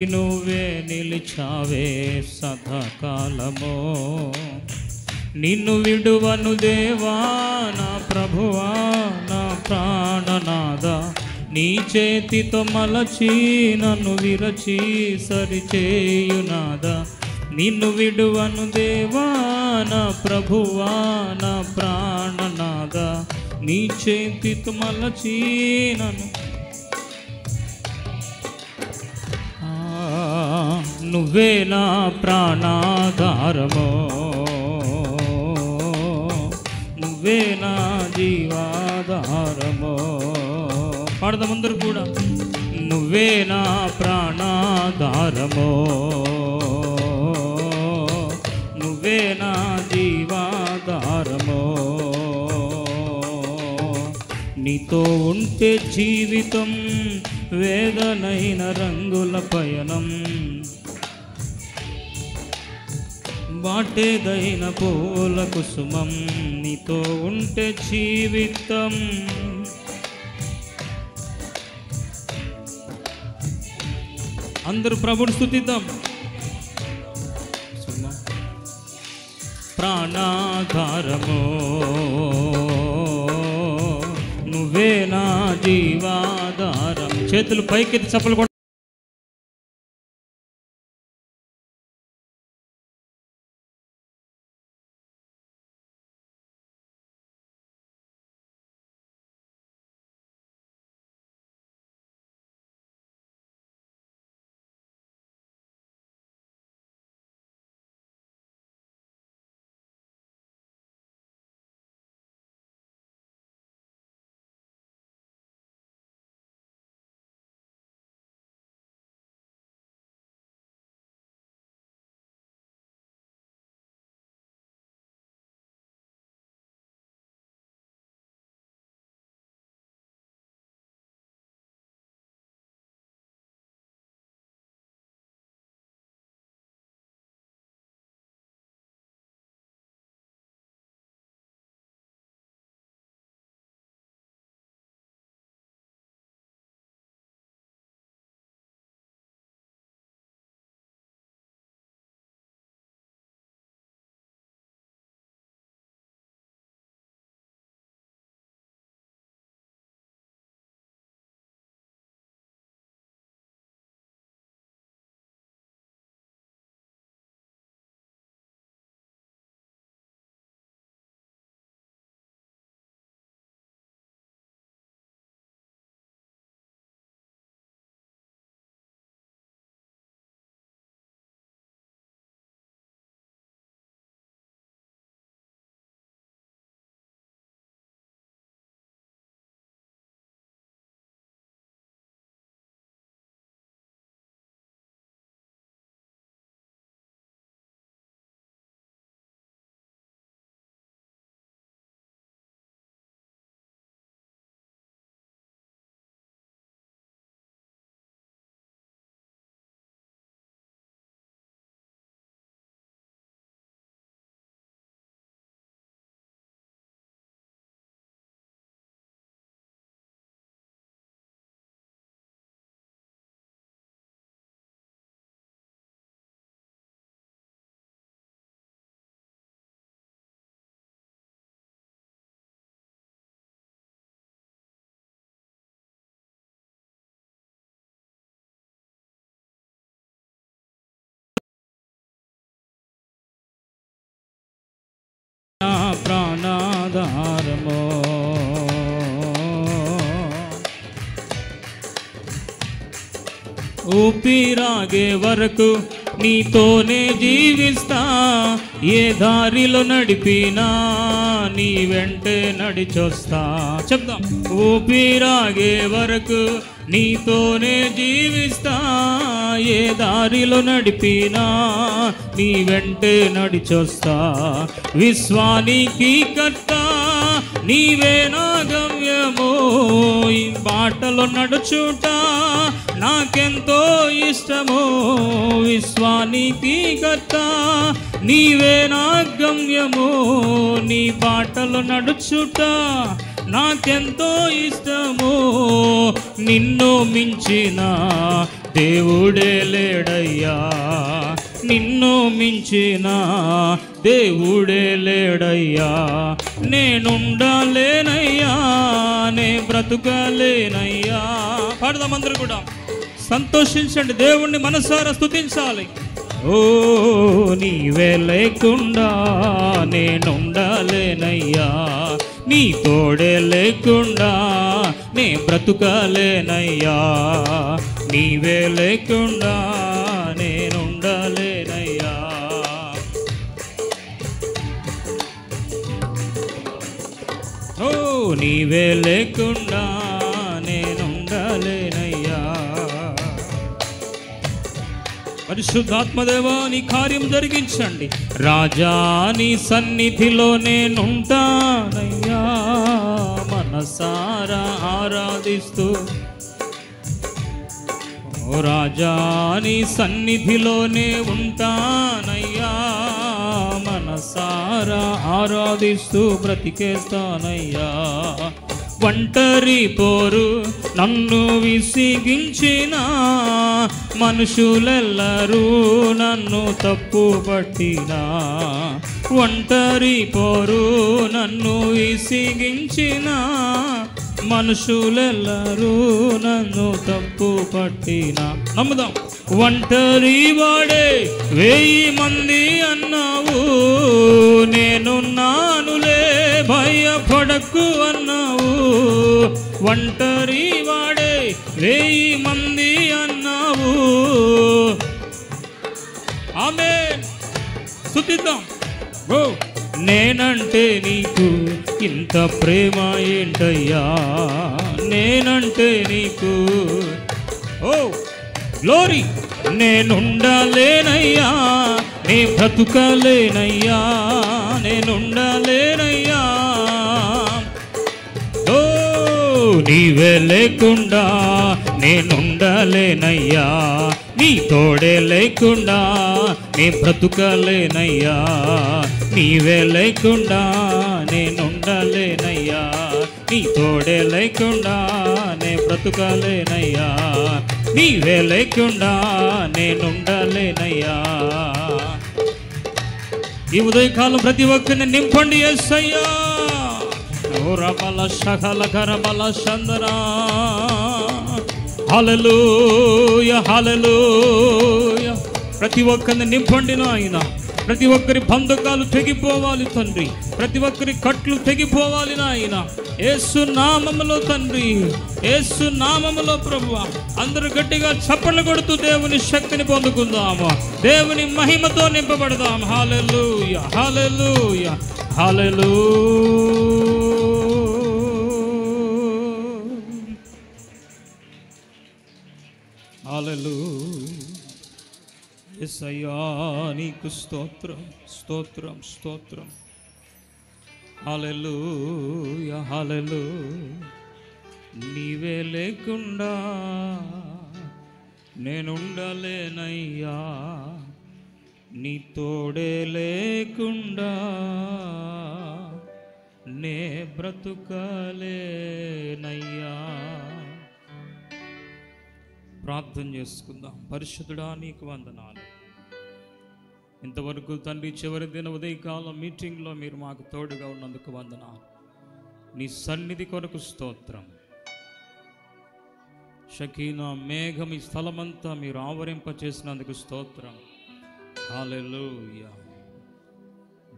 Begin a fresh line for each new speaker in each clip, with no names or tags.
నువ్వే నిలిచావే సదాకాలమో, నిన్ను విడువను దేవా నా ప్రభువా నా ప్రాణనాథ. నీ చేతితో మలచి నన్ను విరచి సరిచేయునాదా. నిన్ను విడువను దేవా నా ప్రభువా నా ప్రాణనాథ. నీ చేతితో మలచి నన్ను నువ్వే నా ప్రాణాధారమో, నువ్వే నా జీవాధారమో. పాడదాం అందరూ కూడా. నువ్వే నా ప్రాణాధారమో, నువ్వే నా జీవాధారమో. నీతో ఉంటే జీవితం వేదనైన రంగుల పయనం, బాటేదైన పూల కుసుమం. నీతో ఉంటే జీవితం అందరూ ప్రభుని స్తుతిద్దాం. ప్రాణాధారమో, నువ్వే నా జీవాధారం. చేతులు పైకెత్తి చప్పలు కొట్ట. నా ప్రాణాధారమో, ఊపిరాగే వరకు నీతోనే జీవిస్తా. ఏ దారిలో నడిపినా నీ వెంటే నడిచొస్తా. చెప్దాం. ఊపిరాగే వరకు నీతోనే జీవిస్తా. ఏ దారిలో నడిపినా నీ వెంటే నడిచొస్తా. విశ్వానికి కర్త నీవే నా గమ్యమో, ఈ బాటలో నడుచుట నాకెంతో ఇష్టమో. విశ్వానికి కర్త నీవే నా గమ్యమో, నీ బాటలో నడుచుట నాకెంతో ఇష్టమో. నిన్ను మించిన దేవుడే లేడయ్యా, నిన్ను మించిన దేవుడే లేడయ్యా. నేనుండలేనయ్యా, నే బ్రతుకలేనయ్యా. పాడదాం అందరూ కూడా, సంతోషించండి, దేవుణ్ణి మనసారా స్తుతించాలి. ఓ నీవే లేకుండా నేనుండలేనయ్యా, నీ తోడే లేకుండా నే బ్రతుకలేనయ్యా. నీవే లేకుండా నేనుండలేనయ్యా. ఓ నీవే లేకుండా నేనుండలేనయ్యా. పరిశుద్ధాత్మదేవా, నీ కార్యం జరిగించండి. రాజా నీ సన్నిధిలో నేనుంటానయ్యా, మనసారా ఆరాధిస్తూ. ఓ రాజా నీ సన్నిధిలోనే ఉంటానయ్యా, మనసారా ఆరాధిస్తూ బ్రతికేస్తానయ్యా. ఒంటరి పోరు నన్ను విసిగించిన మనుషులెల్లరూ నన్ను తప్పు పట్టిన. ఒంటరి పోరు నన్ను విసిగించిన మనుషులెల్లరూ నన్ను తప్పు పట్టిన. నమ్ముదాం. ఒంటరి వాడే 1000 మంది అన్నావు, నేనున్నానులే భయపడకు అన్నావు. ఒంటరి వాడే 1000 మంది అన్నావు. ఆమేన్. స్తుతిద్దాం. ఓ నేనంటే నీకు ఇంత ప్రేమ ఏంటయ్యా, నేనంటే నీకు ఓ గ్లోరీ. నేనుండలేనయ్యా, నే బ్రతుకలేనయ్యా, నేనుండలేనయ్యా. ఓ నీవే లేకుండా నేనుండలేనయ్యా, నీ తోడే లేకుండా నే బ్రతుకలేనయ్యా. నీవే లేకుండా నేనుండలేనయ్యా, నీ తోడే లేకుండా నే బ్రతుకలేనయ్యా. నీవే లేకుండా నేనుండలేనయ్యా. ఈ ఉదయకాలం ప్రతి ఒక్కరిని నింపండి యేసయ్యా. ఓ రబల షగల గరబల చందరా. హల్లెలూయా, హల్లెలూయా. ప్రతి ఒక్కరిని నింపండి నాయన. ప్రతి ఒక్కరి బంధకాలు తెగిపోవాలి తండ్రి, ప్రతి ఒక్కరి కట్లు తెగిపోవాలి నాయన. యేసు నామములో తండ్రి, యేసు నామములో ప్రభువా. అందరూ గట్టిగా చప్పట్లు కొడుతూ దేవుని శక్తిని పొందుకుందాము, దేవుని మహిమతో నింపబడదాం. హల్లెలూయా, హల్లెలూయా, హల్లెలూయా. హల్లెలూయా. యేసయ్యా నీకు స్తోత్రం, స్తోత్రం, స్తోత్రం. హల్లెలూయా, హల్లెలూయా. నీవే లేకుండా నేనుండలేనయ్యా, నీ తోడే లేకుండా నే బ్రతుకలేనయ్యా. ప్రార్థన చేసుకుందాం. పరిశుద్ధుడా నీకు వందనాలు. ఇంతవరకు తండ్రి చివరి దిన ఉదయకాలం మీటింగ్లో మీరు మాకు తోడుగా ఉన్నందుకు వందనాలు. నీ సన్నిధి కొరకు స్తోత్రం. షకీనా మేఘం ఈ స్థలమంతా మీరు ఆవరింపచేసినందుకు స్తోత్రం. హల్లెలూయా.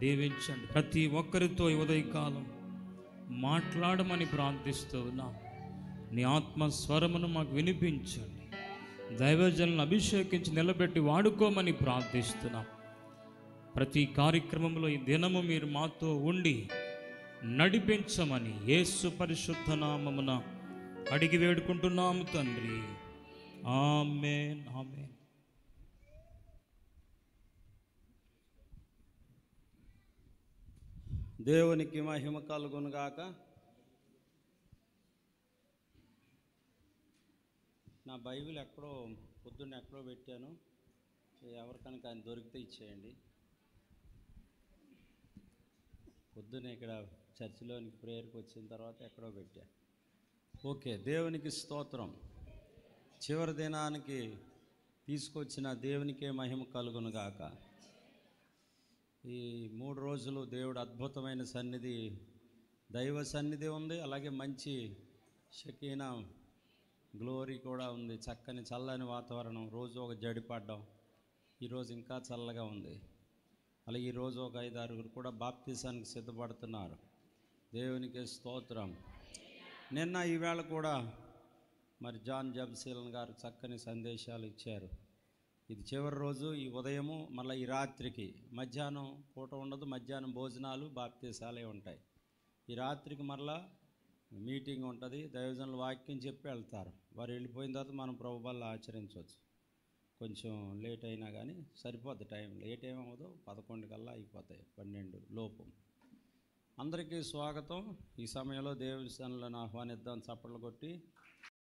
దీవించండి. ప్రతి ఒక్కరితో ఈ ఉదయకాలం మాట్లాడమని ప్రార్థిస్తూ ఉన్నాం. నీ ఆత్మ స్వరమును మాకు వినిపించండి. దైవజనులను అభిషేకించి నిలబెట్టి వాడుకోమని ప్రార్థిస్తున్నాం. ప్రతి కార్యక్రమంలో ఈ దినము మీరు మాతో ఉండి నడిపించమని యేసు పరిశుద్ధ నామమున అడిగి వేడుకుంటున్నాము తండ్రి. ఆమేన్, ఆమేన్.
దేవునికి మహిమ కలుగునుగాక. నా బైబిల్ ఎక్కడో పొద్దున్న ఎక్కడో పెట్టాను, ఎవరికైనా కానీ దొరికితే ఇచ్చేయండి. పొద్దున్న ఇక్కడ చర్చిలోనికి ప్రేయర్కి వచ్చిన తర్వాత ఎక్కడో పెట్టా. ఓకే, దేవునికి స్తోత్రం. చివరి దినానికి తీసుకొచ్చిన దేవునికే మహిమ కలుగును గాక. ఈ 3 రోజులు దేవుడు అద్భుతమైన సన్నిధి, దైవ సన్నిధి ఉంది. అలాగే మంచి షకీనా గ్లోరీ కూడా ఉంది. చక్కని చల్లని వాతావరణం, రోజు ఒక జడి పడ్డం. ఈరోజు ఇంకా చల్లగా ఉంది. అలాగే ఈరోజు ఒక 5-6 కూడా బాప్తీసానికి సిద్ధపడుతున్నారు. దేవునికి స్తోత్రం. నిన్న ఈవేళ కూడా మరి జాన్ జబ్సీలన్ గారు చక్కని సందేశాలు ఇచ్చారు. ఇది చివరి రోజు. ఈ ఉదయము మళ్ళీ ఈ రాత్రికి, మధ్యాహ్నం పూట ఉండదు, మధ్యాహ్నం భోజనాలు బాప్తీసాలే ఉంటాయి. ఈ రాత్రికి మరలా మీటింగ్ ఉంటుంది. దైవజనులు వాక్యం చెప్పి వెళ్తారు. వారు వెళ్ళిపోయిన తర్వాత మనం ప్రభు బల్ల ఆచరించవచ్చు. కొంచెం లేట్ అయినా కానీ సరిపోద్ది టైం. లేట్ ఏమవుదో 11 కల్లా అయిపోతాయి, 12 లోపు. అందరికీ స్వాగతం. ఈ సమయంలో దేవుని సన్నిధిలో ఆహ్వానిద్దాం. చప్పట్లు కొట్టి